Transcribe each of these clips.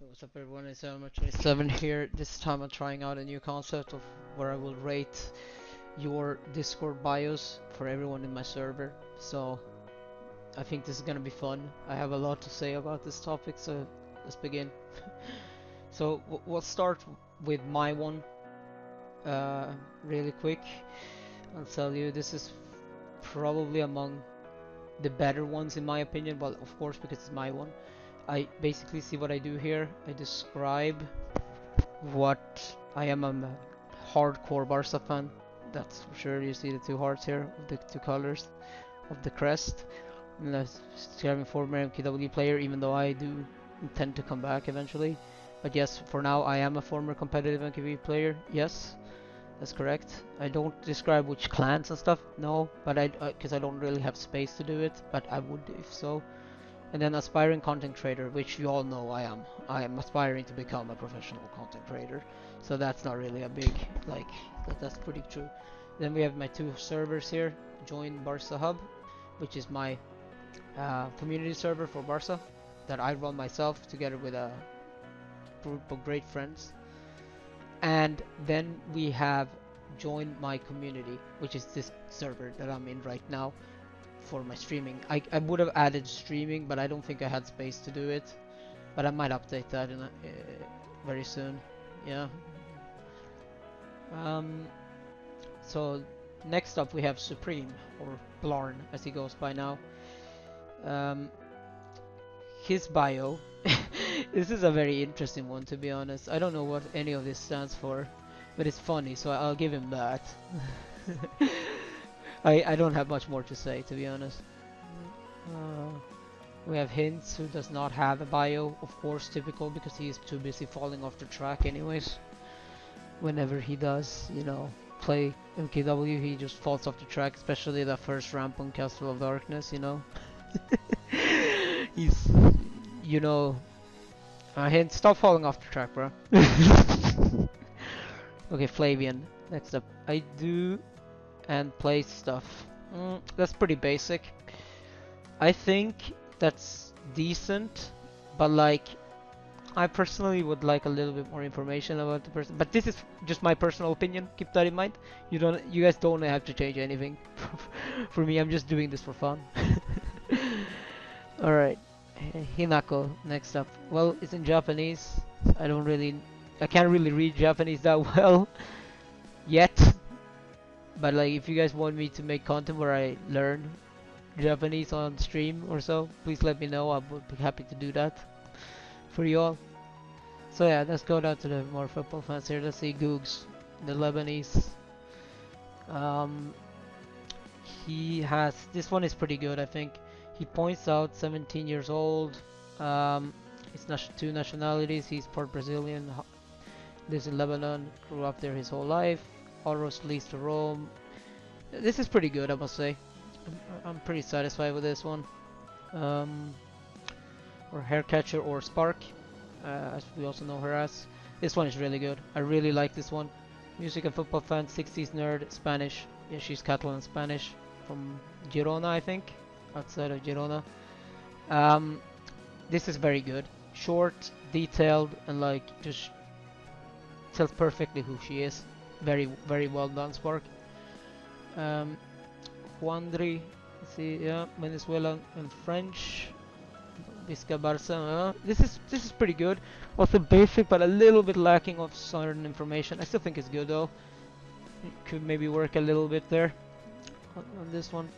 What's up everyone, it's Eruma27 here. This time I'm trying out a new concept of where I will rate your Discord bios for everyone in my server. So I think this is gonna be fun. I have a lot to say about this topic, so let's begin. So we'll start with my one really quick. I'll tell you, this is probably among the better ones in my opinion, but of course because it's my one. I basically see what I do here. I describe what I am. I'm a hardcore Barca fan. That's for sure. You see the two hearts here of the two colors of the crest. And that's describing former MKW player, even though I do intend to come back eventually. But yes, for now I am a former competitive MKW player. Yes, that's correct. I don't describe which clans and stuff. No, but because I don't really have space to do it. But I would if so. And then aspiring content creator, which you all know I am. I am aspiring to become a professional content creator. So that's not really a big, like, that's pretty true. Then we have my two servers here. Join Barca Hub, which is my community server for Barca that I run myself together with a group of great friends. And then we have join my community, which is this server that I'm in right now for my streaming. I would have added streaming, but I don't think I had space to do it. But I might update that in very soon. Yeah. Um. So next up we have Supreme, or Blarn as he goes by now. Um. His bio. This is a very interesting one, to be honest. I don't know what any of this stands for, but it's funny, so I'll give him that. I don't have much more to say, to be honest. Uh, we have Hints, who does not have a bio, of course, typical, because he is too busy falling off the track anyways. Whenever he does, you know, play MKW, he just falls off the track, especially that first ramp on Castle of Darkness, you know. He's, you know, Hint, stop falling off the track, bro. Okay, Flavian, next up. I do and play stuff. That's pretty basic. I think that's decent, but like, I personally would like a little bit more information about the person. But this is just my personal opinion. Keep that in mind. You guys don't have to change anything. For me, I'm just doing this for fun. All right, Hinako. Next up. Well, it's in Japanese. I can't really read Japanese that well yet. But like, if you guys want me to make content where I learn Japanese on stream or so, please let me know. I would be happy to do that for you all. So yeah, let's go down to the more football fans here. Let's see Googs, the Lebanese. Um, he has, this one is pretty good, I think. He points out 17 years old. He's two nationalities. He's part Brazilian, lives in Lebanon, grew up there his whole life. Almost leads to Rome. This is pretty good, I must say. I'm pretty satisfied with this one. Or Haircatcher or Spark, as we also know her as. This one is really good. I really like this one. Music and football fan, 60s nerd, Spanish. Yeah, she's Catalan Spanish from Girona, I think, outside of Girona. This is very good. Short, detailed, and like just tells perfectly who she is. Very, very well done, Spark. Juandri, see, yeah, Venezuelan and French. Vizca Barca. This is pretty good. Also basic, but a little bit lacking of certain information. I still think it's good though. It could maybe work a little bit there on this one.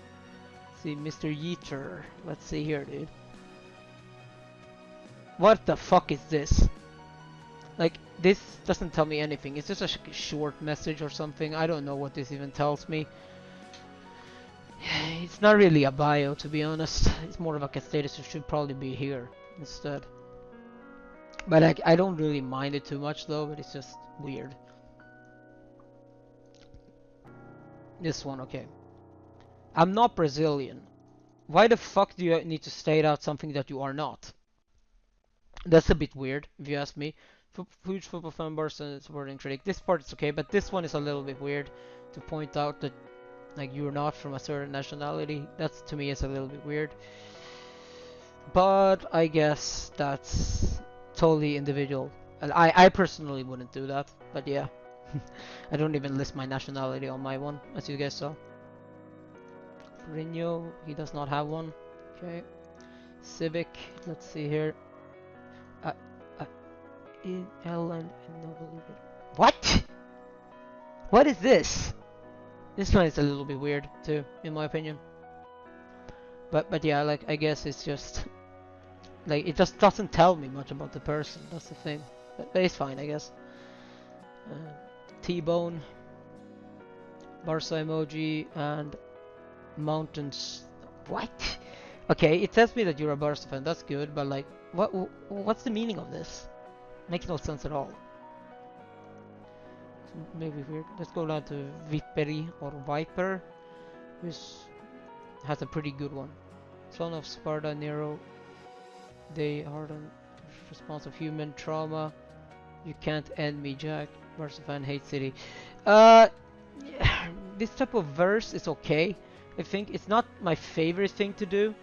Let's see, Mr. Yeeter. Let's see here, dude. What the fuck is this? Like, this doesn't tell me anything. It's just a short message or something. I don't know what this even tells me. It's not really a bio, to be honest. It's more of like a status. It should probably be here instead. But I don't really mind it too much though, but it's just weird. This one, okay. I'm not Brazilian. Why the fuck do you need to state out something that you are not? That's a bit weird, if you ask me. Huge football fan, Barca supporting critic. This part is okay, but this one is a little bit weird to point out that like you're not from a certain nationality. That's, to me, is a little bit weird. But I guess that's totally individual. And I personally wouldn't do that, but yeah. I don't even list my nationality on my one, as you guys saw. Brino, he does not have one. Okay. Civic, let's see here. Uh, uh, in L and W. What? What is this? This one is a little bit weird too, in my opinion. But yeah, like I guess it's just like it just doesn't tell me much about the person. That's the thing. But it's fine, I guess. Uh, T-bone, Barca emoji, and mountains. What? Okay, it tells me that you're a Barca fan. That's good, but like, what's the meaning of this? Makes no sense at all. Maybe weird. Let's go down to Viperi or Viper, which has a pretty good one. Son of Sparta, Nero. They are the response of human trauma. You can't end me, Jack. Barca fan, hate city. Uh, this type of verse is okay. I think it's not my favorite thing to do,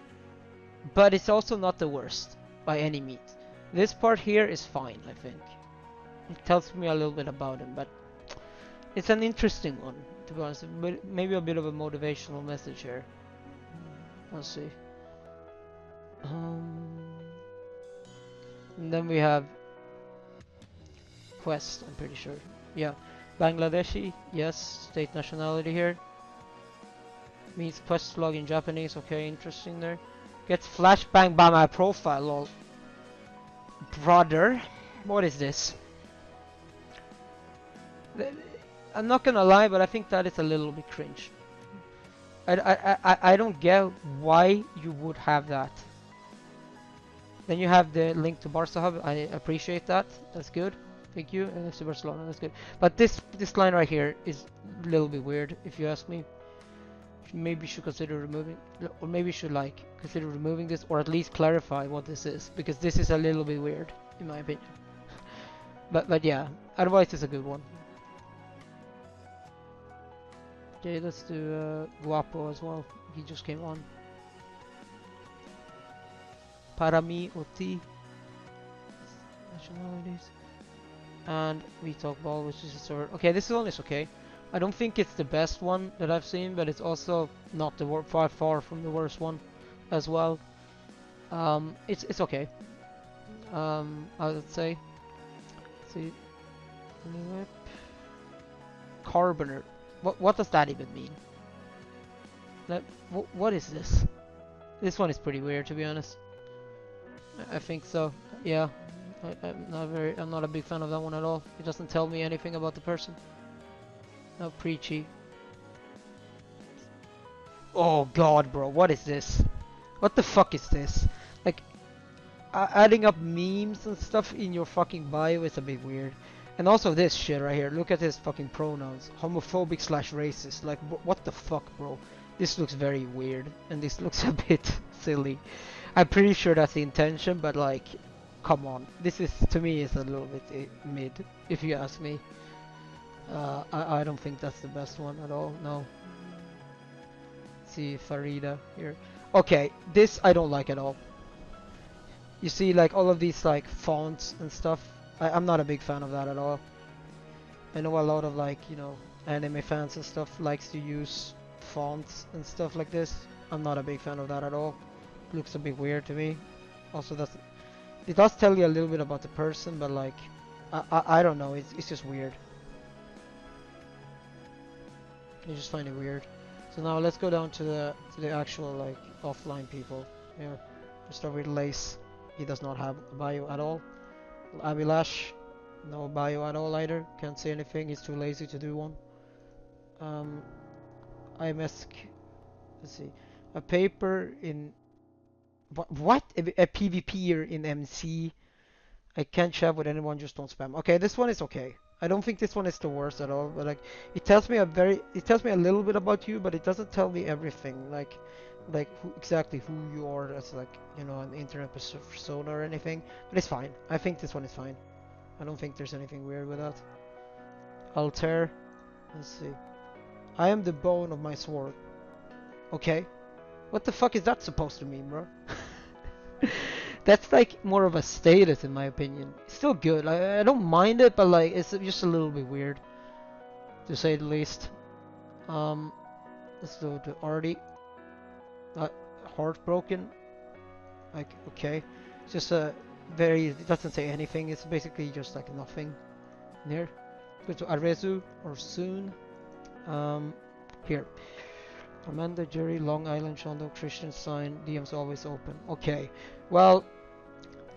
but it's also not the worst by any means. This part here is fine, I think. It tells me a little bit about him, but it's an interesting one, to be honest. Maybe a bit of a motivational message here. Let's see. And then we have Quest, I'm pretty sure. Yeah. Bangladeshi, yes. State nationality here. Means quest log in Japanese, okay, interesting there. Gets flashbang by my profile, lol. Brother, what is this? I'm not gonna lie, but I think that is a little bit cringe. I don't get why you would have that. Then you have the link to Barca Hub. I appreciate that. That's good. Thank you. And FC Barcelona. That's good. But this line right here is a little bit weird, if you ask me. Maybe you should consider removing, or maybe you should like consider removing this, or at least clarify what this is, because this is a little bit weird, in my opinion. But yeah, otherwise it's a good one. Okay, let's do Guapo as well. He just came on. Parami Oti. Nationalities. And we talk ball, which is a third. Okay, this one is okay. I don't think it's the best one that I've seen, but it's also not the far from the worst one as well. It's okay. I would say. Let's see. Carboner. What does that even mean? What is this? This one is pretty weird, to be honest. I think so. Yeah. I'm not a big fan of that one at all. It doesn't tell me anything about the person. No, preachy. Oh god, bro, what is this? What the fuck is this? Like, adding up memes and stuff in your fucking bio is a bit weird. And also this shit right here. Look at his fucking pronouns. Homophobic / racist. Like, what the fuck, bro? This looks very weird. And this looks a bit silly. I'm pretty sure that's the intention, but like, come on. This is, to me, is a little bit mid, if you ask me. I don't think that's the best one at all, no. Let's see, Farida here. Okay, this I don't like at all. You see, like, all of these, like, fonts and stuff. I'm not a big fan of that at all. I know a lot of, like, you know, anime fans and stuff likes to use fonts and stuff like this. I'm not a big fan of that at all. Looks a bit weird to me. Also, it does tell you a little bit about the person, but, like, I don't know, it's just weird. I just find it weird. So now let's go down to the actual like offline people. Yeah, we start with Lace. He does not have a bio at all. Abilash, no bio at all either. Can't say anything. He's too lazy to do one. IMS. Let's see. A paper in what? A PvPer in MC. I can't chat with anyone. Just don't spam. Okay, this one is okay. I don't think this one is the worst at all, but like it tells me a little bit about you, but it doesn't tell me everything, like exactly who you are as like, you know, an internet persona or anything. But it's fine. I think this one is fine. I don't think there's anything weird with that. Altair. Let's see. I am the bone of my sword. Okay. What the fuck is that supposed to mean, bro? That's like more of a status in my opinion. It's still good. I don't mind it, but like it's just a little bit weird to say the least. Um, let's go to Artie. Uh, Heartbroken. Like okay, it's just a very. It doesn't say anything. It's basically just like nothing there. Go to Arezu or Soon. Um, here. Amanda, Jerry, Long Island, Shondo, Christian sign, DM's always open. Okay, well,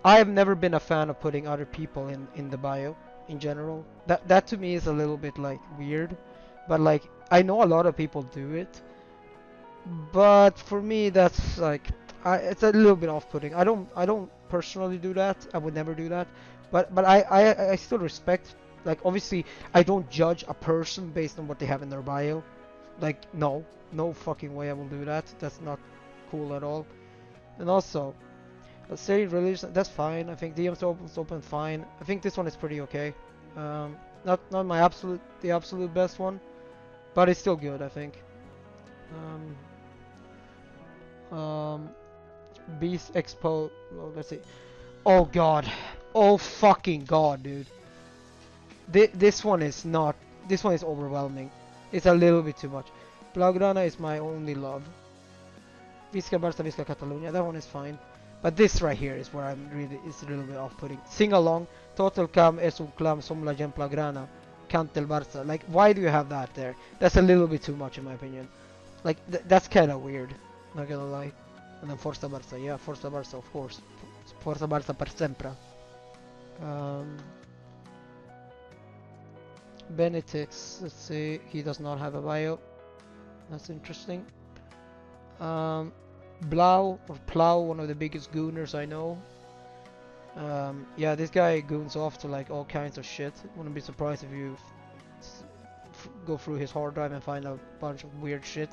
I have never been a fan of putting other people in the bio in general. That to me is a little bit like weird, but like I know a lot of people do it, but for me that's like it's a little bit off-putting. I don't personally do that. I would never do that, but I still respect. Like obviously I don't judge a person based on what they have in their bio. Like no, no fucking way I will do that. That's not cool at all. And also, let's say religion. That's fine. I think DM's open fine. I think this one is pretty okay. Um, not my the absolute best one, but it's still good. I think. Um, Beast Expo. Well, let's see. Oh god. Oh fucking god, dude. This one is not. This one is overwhelming. It's a little bit too much. Blaugrana is my only love. Visca Barça, Visca Catalunya. That one is fine. But this right here is where I'm really. It's a little bit off-putting. Sing along. Total cam es un clam som la gent Blaugrana. Cant el Barça. Like, why do you have that there? That's a little bit too much in my opinion. Like, that's kind of weird. Not gonna lie. And then Forza Barça. Yeah, Forza Barça, of course. Forza Barça per sempre. Um, Benetix. Let's see. He does not have a bio. That's interesting. Blau or Plow, one of the biggest gooners I know. Yeah, this guy goons off to like all kinds of shit. Wouldn't be surprised if you go through his hard drive and find a bunch of weird shit.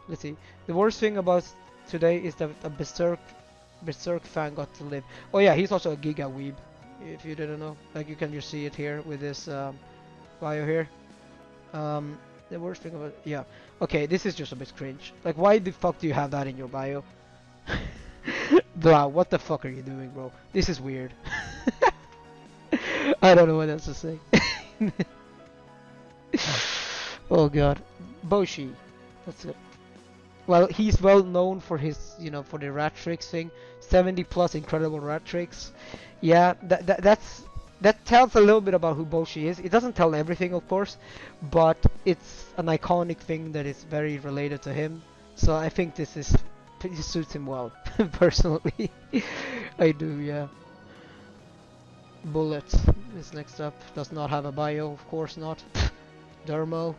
Let's see. The worst thing about today is that a Berserk fan got to live. Oh yeah, he's also a Giga Weeb. If you didn't know, like you can just see it here with this bio here. The worst thing about yeah. Okay, this is just a bit cringe. Like, why the fuck do you have that in your bio? Blah, what the fuck are you doing, bro? This is weird. I don't know what else to say. Oh god. Boshi. That's it. Well, he's well known for his, for the rat tricks thing. 70 plus incredible rat tricks. Yeah, that tells a little bit about who Boshi is. It doesn't tell everything, of course, but it's an iconic thing that is very related to him. So I think this suits him well, personally. I do, yeah. Bullet is next up. Does not have a bio, of course not. Dermo,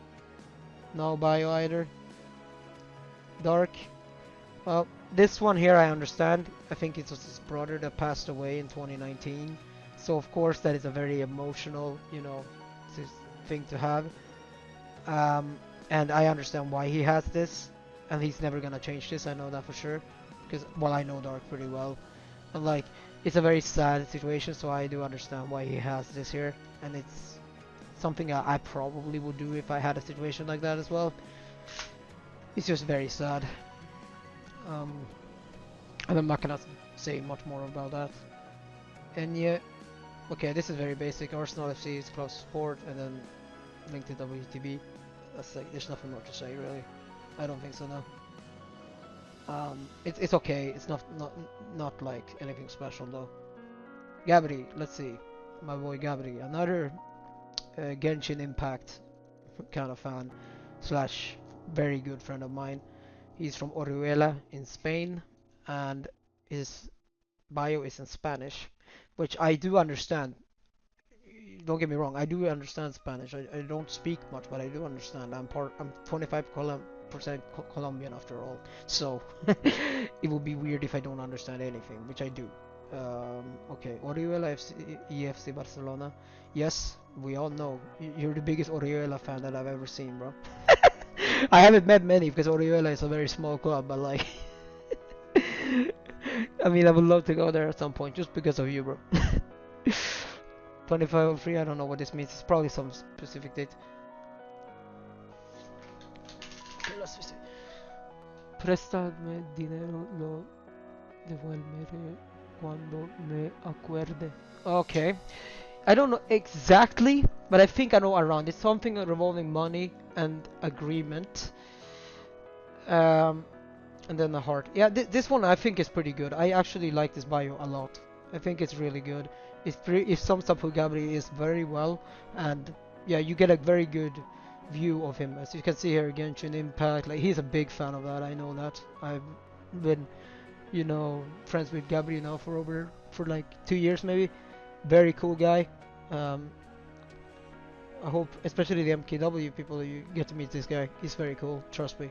no bio either. Dark. Well, this one here I understand. I think it was his brother that passed away in 2019. So of course that is a very emotional, thing to have. And I understand why he has this, and he's never gonna change this. I know that for sure, because well, I know Dark pretty well, and like it's a very sad situation. So I do understand why he has this here, and it's something I probably would do if I had a situation like that as well. It's just very sad. And I'm not gonna say much more about that. And yeah, okay, this is very basic. Arsenal FC is close sport, and then linked to WTB. That's like, there's nothing more to say really. I don't think so, no. It's okay. It's not like anything special though. Gabri, let's see, my boy Gabri, another Genshin Impact kind of fan slash very good friend of mine. He's from Orihuela in Spain, and his bio is in Spanish, which I do understand. Don't get me wrong, I do understand Spanish. I don't speak much, but I do understand. I'm 25% Colombian after all, so it would be weird if I don't understand anything, which I do. Okay, Orihuela EFC Barcelona. Yes, we all know you're the biggest Orihuela fan that I've ever seen, bro. I haven't met many because Orihuela is a very small club, but like, I mean, I would love to go there at some point just because of you, bro. 25 free, I don't know what this means. It's probably some specific date. Préstame dinero, lo devolveré Cuando me acuerde. Okay. I don't know exactly, but I think I know around. It's something revolving money and agreement. Um, and then the heart. Yeah, this one I think is pretty good. I actually like this bio a lot. I think it's really good. It sums up who Gabri is very well, and yeah, you get a very good view of him. As you can see here, Genshin Impact. Like he's a big fan of that. I know that. I've been, friends with Gabri now for like 2 years maybe. Very cool guy. Um, I hope, especially the MKW people, you get to meet this guy. He's very cool. Trust me.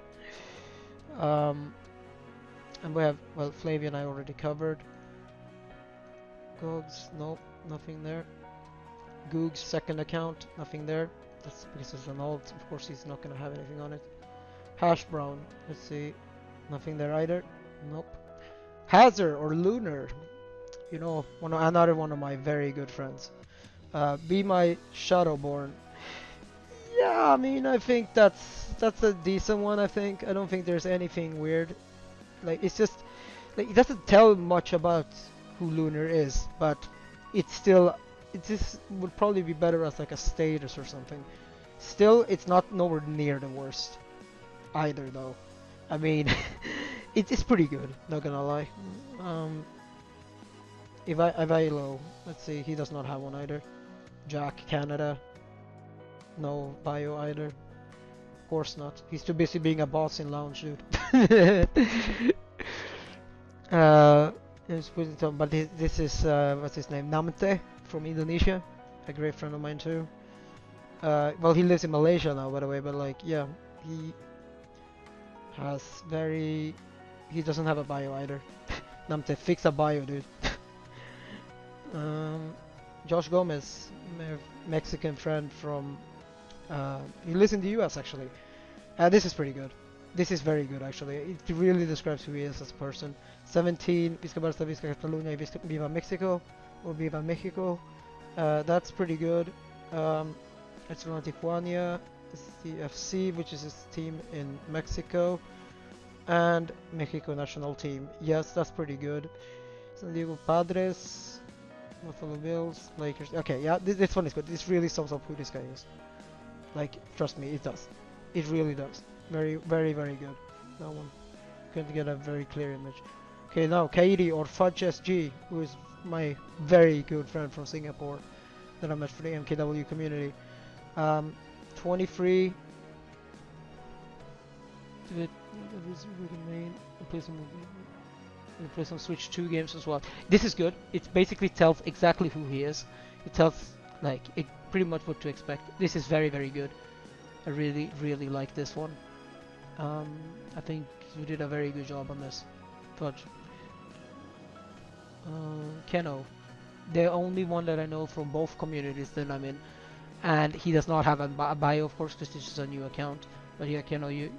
Um, and we have, well, Flavian I already covered. Gogs, nope, nothing there. Goog's second account, nothing there. That's because it's an alt. Of course, he's not gonna have anything on it. Hash Brown, let's see, nothing there either. Nope. Hazard or Lunar, another one of my very good friends. Be My Shadowborn. Yeah, I mean, I think that's a decent one. I think I don't think there's anything weird. Like it's just like it doesn't tell much about who Lunar is, but it just would probably be better as like a status or something. Still, it's not nowhere near the worst either, though. I mean, it's pretty good. Not gonna lie. Ivalo, let's see, he does not have one either. Jack Canada, no bio either. Of course not. He's too busy being a boss in lounge, dude. But this is what's his name? Namte from Indonesia, a great friend of mine too. Well, he lives in Malaysia now, by the way. But like, yeah, he has very. He doesn't have a bio either. Namte, fix a bio, dude. Josh Gomez, Mexican friend from. He lives in the U.S. actually. This is pretty good. This is very good actually. It really describes who he is as a person. 17, Vizca Barça, Vizca Catalunya, Viva Mexico, or Viva Mexico. That's pretty good. Barcelona Tijuana, CFC, which is his team in Mexico, and Mexico national team. Yes, that's pretty good. San Diego Padres, Buffalo Bills, Lakers. Okay, yeah, this one is good. This really sums up who this guy is. Like, trust me, it does. It really does. Very, very, very good. That one. Couldn't get a very clear image. Okay, now Katie or Fudge SG, who is my very good friend from Singapore that I met for the MKW community. 23. Play some Switch 2 games as well. This is good. It basically tells exactly who he is. It tells like it pretty much what to expect. This is very, very good. I really, really like this one. I think you did a very good job on this. Fudge. Keno. The only one that I know from both communities that I'm in. And he does not have a bio, of course, because this is a new account. But yeah, Keno, you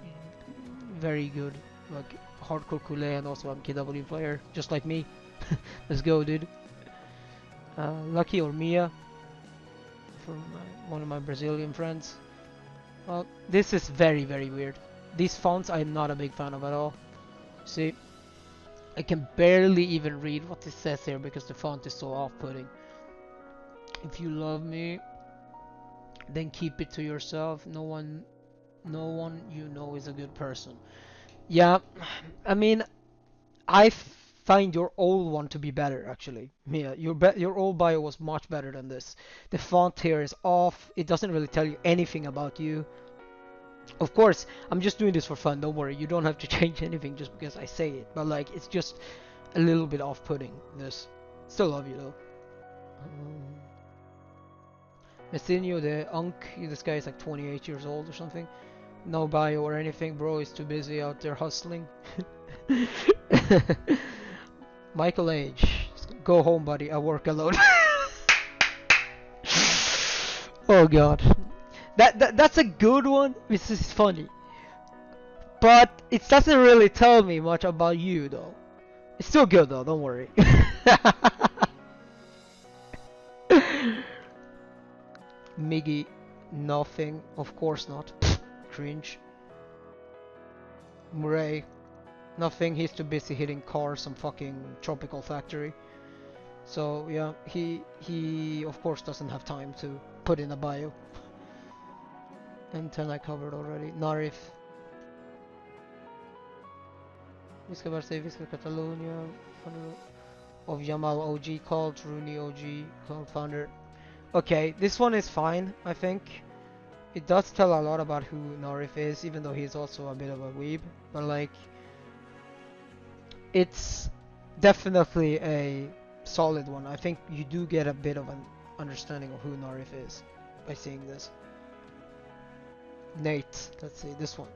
very good. Like, hardcore Kule and also MKW player, just like me. Let's go, dude. Lucky or Mia. From one of my Brazilian friends. Well, this is very, very weird. These fonts I'm not a big fan of at all. See, I can barely even read what it says here because the font is so off-putting. If you love me, then keep it to yourself. No one you know is a good person. Yeah, I mean, I find your old one to be better actually. Yeah, your old bio was much better than this. The font here is off. It doesn't really tell you anything about you. Of course, I'm just doing this for fun. Don't worry, you don't have to change anything just because I say it. But like, it's just a little bit off-putting. This. Still love you though. Messinho, the Unk. This guy is like 28 years old or something. No bio or anything, bro. He's too busy out there hustling. Michael Age. Go home, buddy. I work alone. Oh god. That's a good one. This is funny. But it doesn't really tell me much about you though. It's still good though, don't worry. Miggy, nothing. Of course not. Cringe. Murray, nothing. He's too busy hitting cars some fucking tropical factory. So yeah, he of course doesn't have time to put in a bio. M10 I covered already. Narif, Visca Barça, Visca Catalonia, founder of Yamal OG cult, Rooney OG cult founder. Okay, this one is fine, I think. It does tell a lot about who Narif is, even though he's also a bit of a weeb. But like, it's definitely a solid one. I think you do get a bit of an understanding of who Narif is by seeing this. Nate, let's see this one.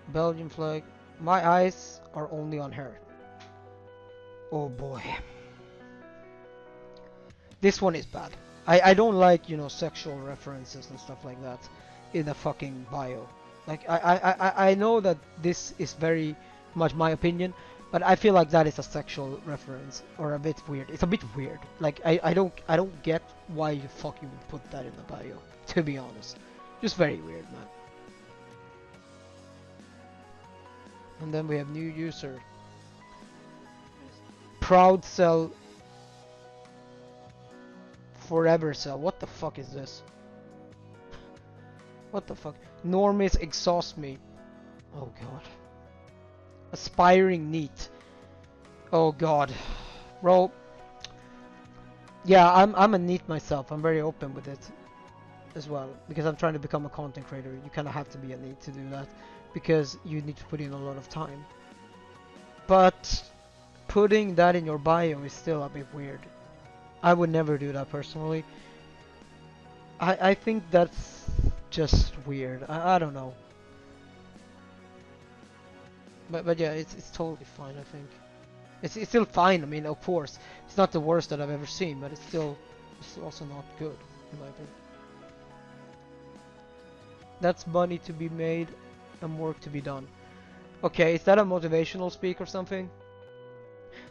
Belgian flag. My eyes are only on her. Oh boy. This one is bad. I don't like, you know, sexual references and stuff like that in a fucking bio. Like, I know that this is very much my opinion, but I feel like that is a sexual reference or a bit weird. It's a bit weird. Like, I don't get why the fuck you would put that in the bio, to be honest. Just very weird, man. And then we have new user. Proud Cell Forever Cell. What the fuck is this? What the fuck? Normies exhaust me. Oh god. Aspiring neat. Oh god. Bro. Yeah, I'm a neat myself. I'm very open with it as well. Because I'm trying to become a content creator. You kinda have to be a neat to do that. Because you need to put in a lot of time. But putting that in your bio is still a bit weird. I would never do that personally. I think that's just weird. I don't know. But yeah, it's totally fine. I think it's still fine. I mean, of course, it's not the worst that I've ever seen, but it's also not good in my opinion. That's money to be made and work to be done. Okay, is that a motivational speak or something?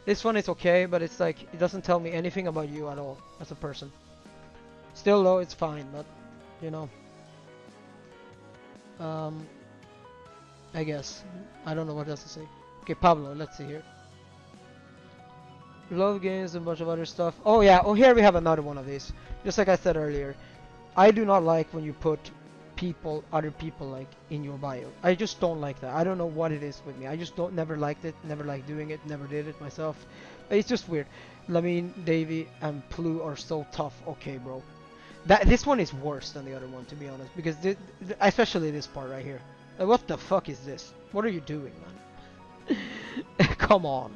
This one is okay, but it's like it doesn't tell me anything about you at all as a person. Still though, it's fine, but you know, um, I guess I don't know what else to say. Okay, Pablo, let's see here. Love games and a bunch of other stuff. Oh yeah, oh here we have another one of these. Just like I said earlier, I do not like when you put people, other people like in your bio. I just don't like that. I don't know what it is with me. I just don't never liked it, never liked doing it, never did it myself. It's just weird. Lamine, Davy, and Plu are so tough. Okay, bro. This one is worse than the other one, to be honest, because especially this part right here. Like, what the fuck is this? What are you doing, man? Come on.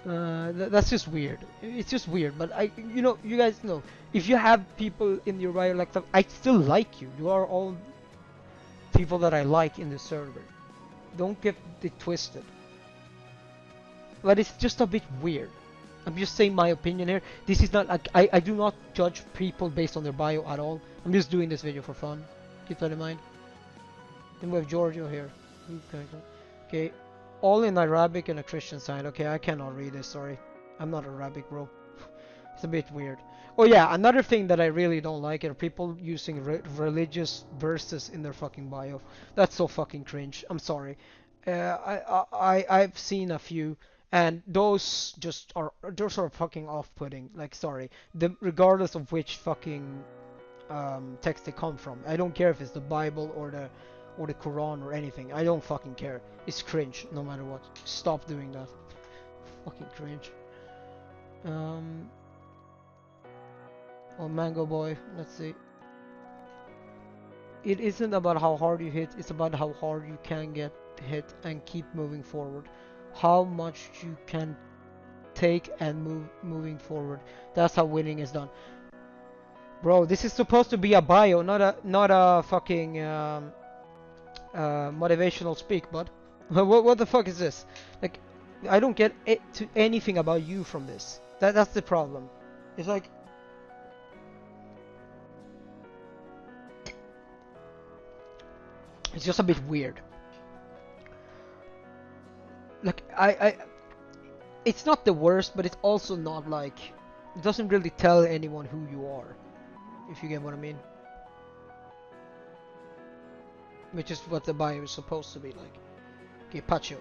That's just weird. It's just weird. But you know, you guys know, if you have people in your bio like that, I still like you. You are all people that I like in the server. Don't get it twisted. But it's just a bit weird. I'm just saying my opinion here. This is not like I do not judge people based on their bio at all. I'm just doing this video for fun. Keep that in mind. Then we have Giorgio here. Okay, all in Arabic and a Christian sign. Okay, I cannot read this, sorry. I'm not Arabic, bro. It's a bit weird. Oh yeah, another thing that I really don't like are people using religious verses in their fucking bio. That's so fucking cringe. I'm sorry. I've seen a few, and those are fucking off-putting. Like, sorry. Regardless of which fucking text they come from. I don't care if it's the Bible or the Quran or anything. I don't fucking care. It's cringe no matter what. Stop doing that. Fucking cringe. Um oh, Mango Boy, let's see. It isn't about how hard you hit, it's about how hard you can get hit and keep moving forward. How much you can take and moving forward. That's how winning is done. Bro, this is supposed to be a bio, not a fucking motivational speak, bud. What the fuck is this? Like, I don't get it to anything about you from this. That's the problem. It's like, it's just a bit weird. Like, it's not the worst, but it's also not like, it doesn't really tell anyone who you are, if you get what I mean. Which is what the bio is supposed to be like. Okay, Pacho.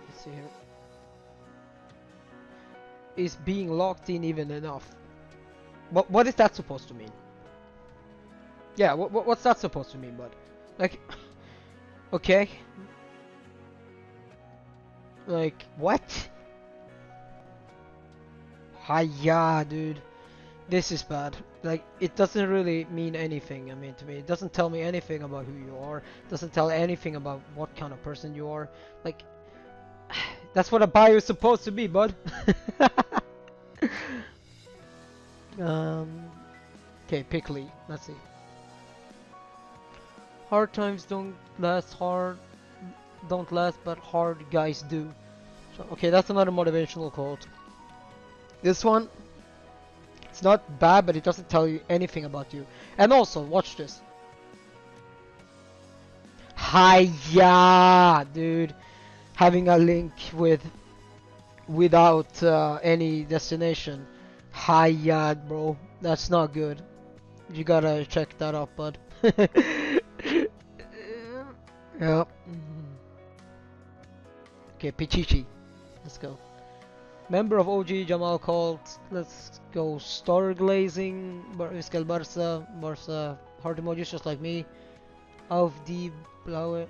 Let's see here. is being locked in even enough? What is that supposed to mean? Yeah, what's that supposed to mean, bud? Like, okay, like what? Hiya, dude. This is bad. Like, it doesn't really mean anything. I mean, to me, it doesn't tell me anything about who you are. It doesn't tell anything about what kind of person you are. Like, that's what a bio is supposed to be, bud. um, okay, pick Lee. Let's see. Hard times don't last, but hard guys do. So, okay, that's another motivational quote. This one, it's not bad, but it doesn't tell you anything about you. And also, watch this. Hiya, dude. Having a link without any destination. Hiya, bro. That's not good. You gotta check that out, bud. Yeah. Okay, Pichichi. Let's go. Member of OG Jamal called. Let's go. Starglazing. Vizcal Barca. Barca. Heart emojis just like me. Auf die blaue.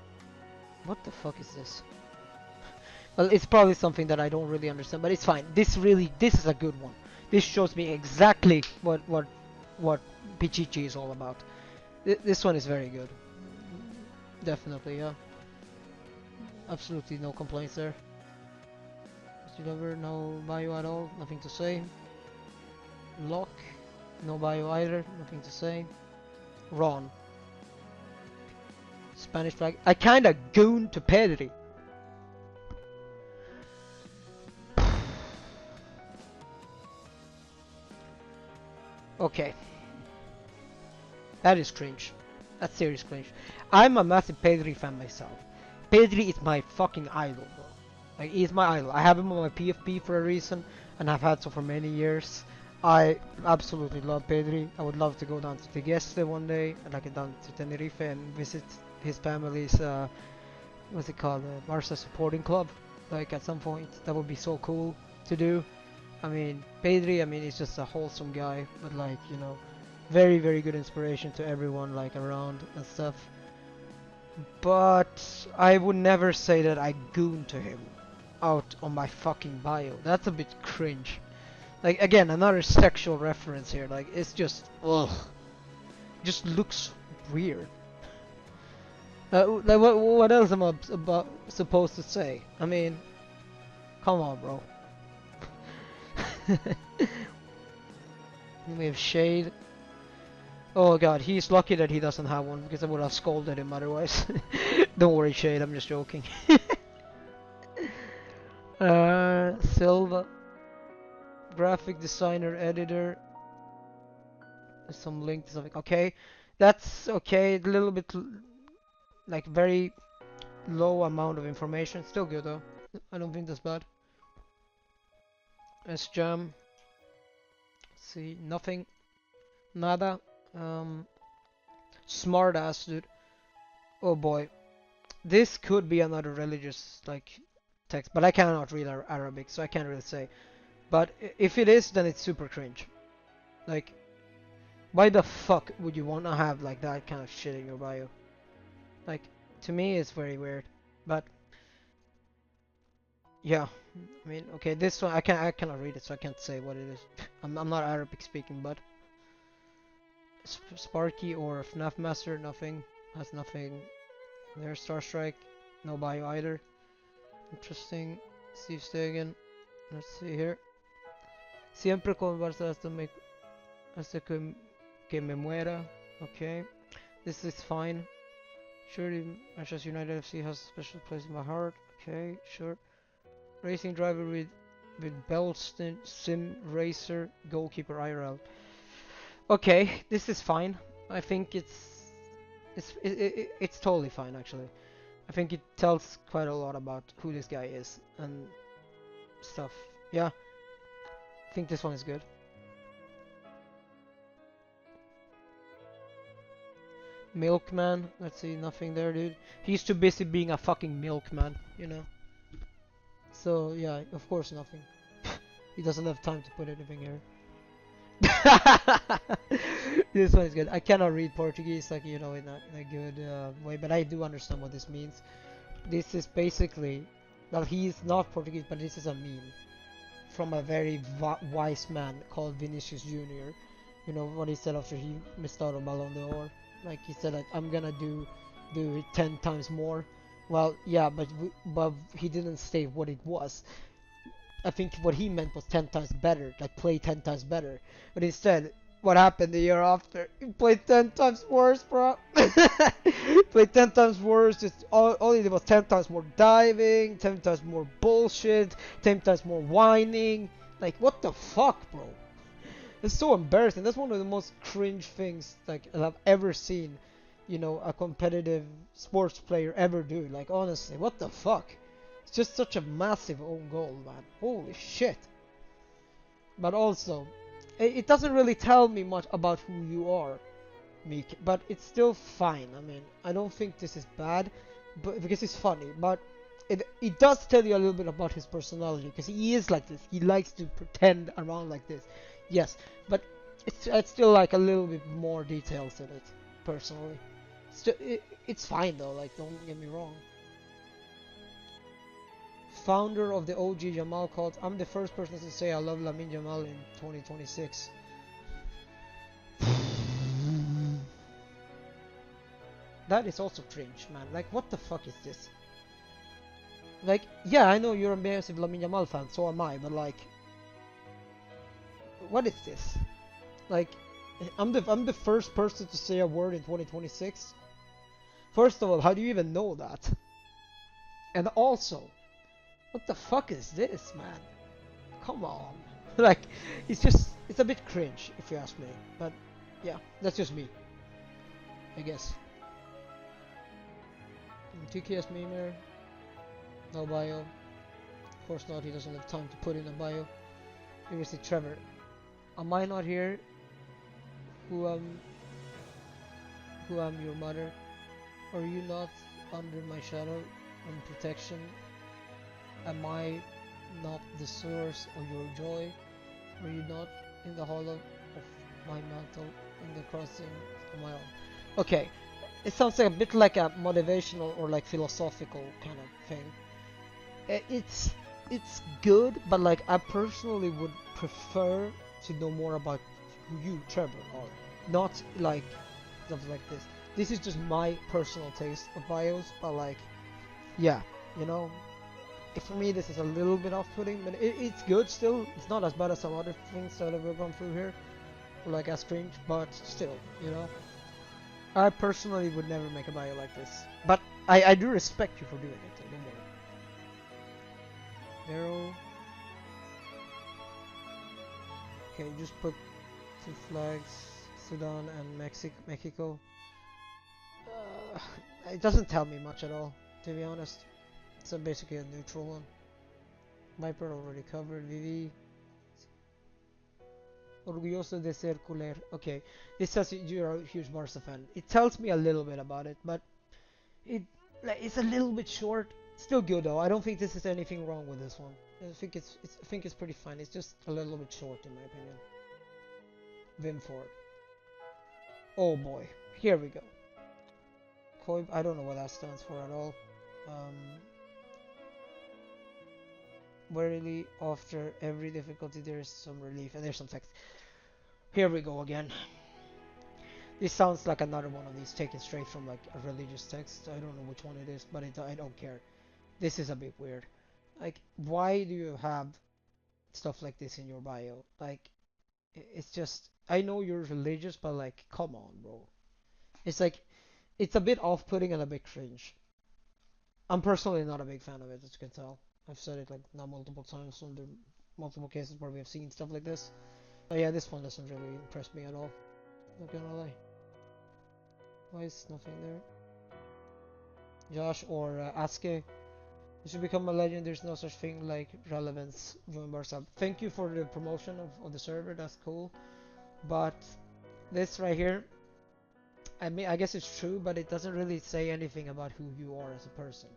What the fuck is this? Well, it's probably something that I don't really understand, but it's fine. This is a good one. This shows me exactly what Pichichi is all about. This one is very good. Definitely, yeah. Absolutely no complaints there. Lover, no bio at all, nothing to say. Lock, no bio either, nothing to say. Ron. Spanish flag. I kinda gooned to Pedri. Okay. That is cringe. That's serious cringe. I'm a massive Pedri fan myself. Pedri is my fucking idol, bro. Like, he's my idol. I have him on my PFP for a reason, and I've had so for many years. I absolutely love Pedri. I would love to go down to Tegeste one day, and I get down to Tenerife and visit his family's, what's it called, Barca supporting club. Like, at some point, that would be so cool to do. I mean, Pedri, I mean, he's just a wholesome guy, but like, you know, very, very good inspiration to everyone, like, around and stuff. But I would never say that I goon to him out on my fucking bio. That's a bit cringe. Like, again, another sexual reference here. Like, it's just, ugh. Just looks weird. Like, what else am I supposed to say? I mean, come on, bro. We have Shade. Oh god, he's lucky that he doesn't have one, because I would have scolded him otherwise. Don't worry, Shade, I'm just joking. Silva. Graphic designer, editor. There's some link to something. Okay, that's okay. A little bit, like, very low amount of information. Still good, though. I don't think that's bad. S-Jam. See, nothing. Nada. Smart ass, dude. Oh boy. This could be another religious, like, text, but I cannot read Arabic, so I can't really say. But if it is, then it's super cringe. Like, why the fuck would you want to have, like, that kind of shit in your bio? Like, to me, it's very weird. But yeah, I mean, okay, this one I cannot read it, so I can't say what it is. I'm not Arabic speaking, but Sparky or FNAF Master, nothing. Has nothing. There's Star Strike, no bio either. Interesting. Steve Stegen. Let's see here. Siempre con Barça hasta que me muera. Okay. This is fine. Surely Manchester United FC has a special place in my heart. Okay, sure. Racing driver with Belston Sim Racer goalkeeper IRL. Okay, this is fine. I think it's totally fine actually. I think it tells quite a lot about who this guy is and stuff. Yeah, I think this one is good. Milkman, let's see, nothing there, dude. He's too busy being a fucking milkman, you know. So yeah, of course nothing. He doesn't have time to put anything here. This one is good. I cannot read Portuguese like you know in a good way, but I do understand what this means. This is basically, well, he is not Portuguese, but this is a meme from a very wise man called Vinicius Junior. You know what he said after he missed out on Ballon d'Or? Like he said, like, I'm gonna do it 10 times more. Well, yeah, but he didn't state what it was. I think what he meant was 10 times better, like play 10 times better. But instead, what happened the year after? He played 10 times worse, bro. Played 10 times worse, just all he did was 10 times more diving, 10 times more bullshit, 10 times more whining. Like, what the fuck, bro? It's so embarrassing. That's one of the most cringe things like I've ever seen, you know, a competitive sports player ever do. Like, honestly, what the fuck? It's just such a massive own goal, man. Holy shit. But also, it doesn't really tell me much about who you are, Meek, but it's still fine. I mean, I don't think this is bad, but because it's funny, but it does tell you a little bit about his personality, because he is like this. He likes to pretend around like this. Yes, but it's still like a little bit more details in it, personally. It's fine though, like, don't get me wrong. Founder of the OG Jamal called, I'm the first person to say I love Lamine Jamal in 2026. That is also cringe, man. Like, what the fuck is this? Like, yeah, I know you're a massive Lamine Jamal fan, so am I, but like, what is this? Like, I'm the first person to say a word in 2026. First of all, how do you even know that? And also, what the fuck is this, man? Come on. Like, it's a bit cringe, if you ask me. But, yeah, that's just me, I guess. TKS memer, no bio. Of course not, he doesn't have time to put in a bio. Here is the Trevor. Am I not here? Who am your mother? Are you not under my shadow and protection? Am I not the source of your joy? Are you not in the hollow of my mantle, in the crossing of my arm? Okay, it sounds like a bit like a motivational or like philosophical kind of thing. It's good, but like I personally would prefer to know more about who you, Trevor, are. Not like stuff like this. This is just my personal taste of bios, but like, yeah, you know, for me this is a little bit off-putting, but it's good still. It's not as bad as some other things that we've gone through here, like as cringe, but still, you know. I personally would never make a bio like this, but I do respect you for doing it, so don't worry. Arrow. Okay, just put two flags, Sudan and Mexico. It doesn't tell me much at all, to be honest. It's basically a neutral one. Viper already covered. Vivi. Orgulloso de ser culé. Okay, this says you're a huge Barca fan. It tells me a little bit about it, but it's a little bit short. Still good though. I don't think this is anything wrong with this one. I think it's pretty fine. It's just a little bit short in my opinion. Vimford. Oh boy, here we go. Coib. I don't know what that stands for at all. Verily, after every difficulty, there is some relief, and there's some text. Here we go again. This sounds like another one of these taken straight from like a religious text. I don't know which one it is, but I don't care. This is a bit weird. Like, why do you have stuff like this in your bio? Like, it's just, I know you're religious, but like, come on, bro. It's like, it's a bit off-putting and a bit cringe. I'm personally not a big fan of it, as you can tell. I've said it like now multiple times on the multiple cases where we have seen stuff like this. But yeah, this one doesn't really impress me at all. Not gonna lie. Why is nothing there? Josh or Aske, you should become a legend. There's no such thing like relevance. Join Barca. Thank you for the promotion of the server. That's cool. But this right here, I mean, I guess it's true, but it doesn't really say anything about who you are as a person.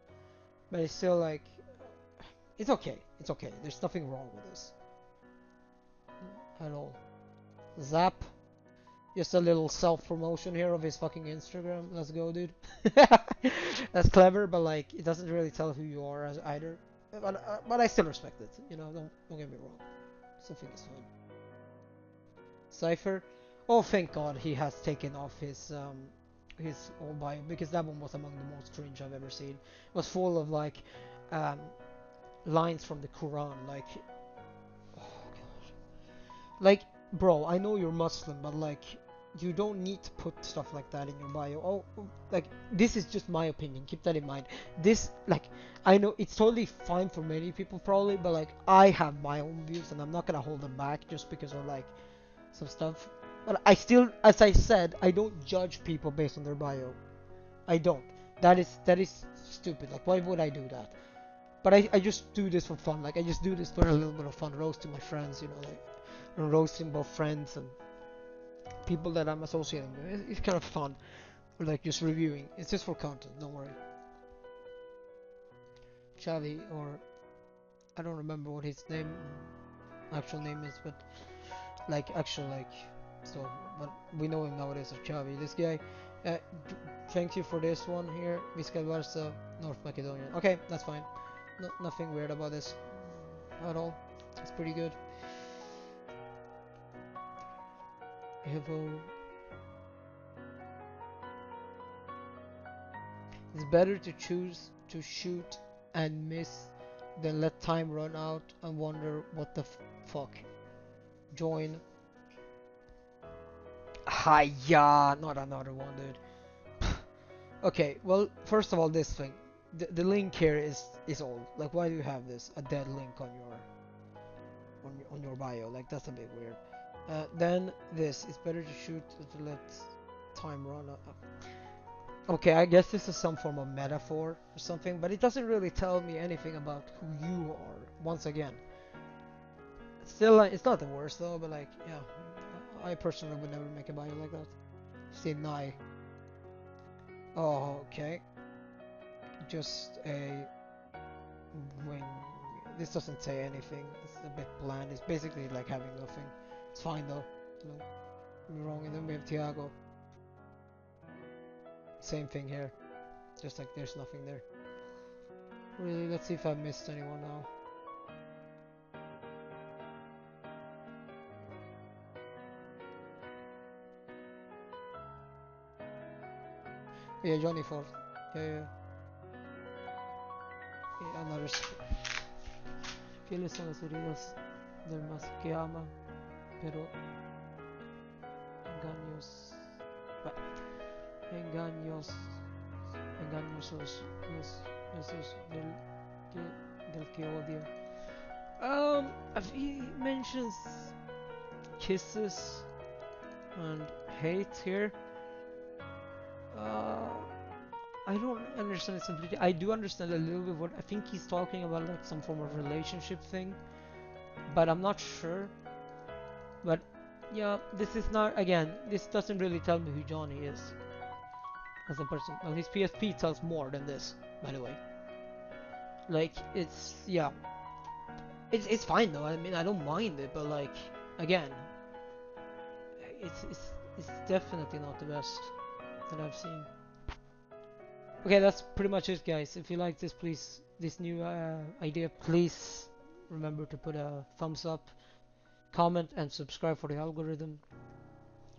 But it's still like, it's okay. It's okay. There's nothing wrong with this. at all. Zap. Just a little self-promotion here of his fucking Instagram. Let's go, dude. That's clever, but like it doesn't really tell who you are as either. But I still respect it. You know, don't get me wrong. Something is fine. Cipher. Oh, thank God he has taken off his old bio because that one was among the most cringe I've ever seen. It was full of like um lines from the Quran, oh God. Like, bro, I know you're Muslim, but like, you don't need to put stuff like that in your bio. Like, this is just my opinion. Keep that in mind. This, like, I know it's totally fine for many people probably, but like, I have my own views, and I'm not gonna hold them back just because of like some stuff. But I still, as I said, I don't judge people based on their bio. I don't. That is stupid. Like, why would I do that? But I just do this for fun. Like, I just do this for a little bit of fun, roasting my friends, you know, like roasting both friends and people that I'm associating with. It's kind of fun. Or like just reviewing. It's just for content, don't worry. Chavi, or I don't remember what his actual name is, but like actual like so, but we know him nowadays as Chavi. This guy. Uh, Thank you for this one here. Vizcaya Barca, North Macedonia. Okay, that's fine. No, nothing weird about this at all. It's pretty good. Evo. It's better to choose to shoot and miss than let time run out and wonder what the fuck. Join. Hiya, not another one, dude. Okay, well, first of all, this thing, the link here is old. Like, why do you have this a dead link on your bio? Like, that's a bit weird. Then this, it's better to shoot to let time run out. Okay, I guess this is some form of metaphor or something, but it doesn't really tell me anything about who you are. Once again, still, it's not the worst though, but like, yeah, I personally would never make a bio like that. Sinai. Oh, okay. Just a wing. This doesn't say anything. It's a bit bland. It's basically like having nothing. It's fine though. Don't get me wrong. And then we have Tiago. Same thing here. Just like there's nothing there. Really, let's see if I missed anyone now. Yeah, Johnny Ford. Yeah, yeah. Yeah, another. Fieles son las heridas del más que ama, pero engaños, engaños, engañosos los besos del que odia. He mentions kisses and hate here. Uh, I don't understand it completely. I do understand a little bit what I think he's talking about, like some form of relationship thing, but I'm not sure. But yeah, this is not, again, this doesn't really tell me who Johnny is as a person. Well, his PSP tells more than this, by the way. Like, it's, yeah, it's fine though. I mean, I don't mind it, but like, again, it's definitely not the best that I've seen. Okay, that's pretty much it, guys. If you like this, please, this new idea, please remember to put a thumbs up, comment, and subscribe for the algorithm.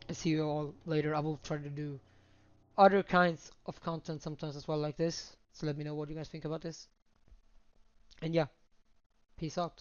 I see you all later. I will try to do other kinds of content sometimes as well, like this. So let me know what you guys think about this. And yeah, peace out.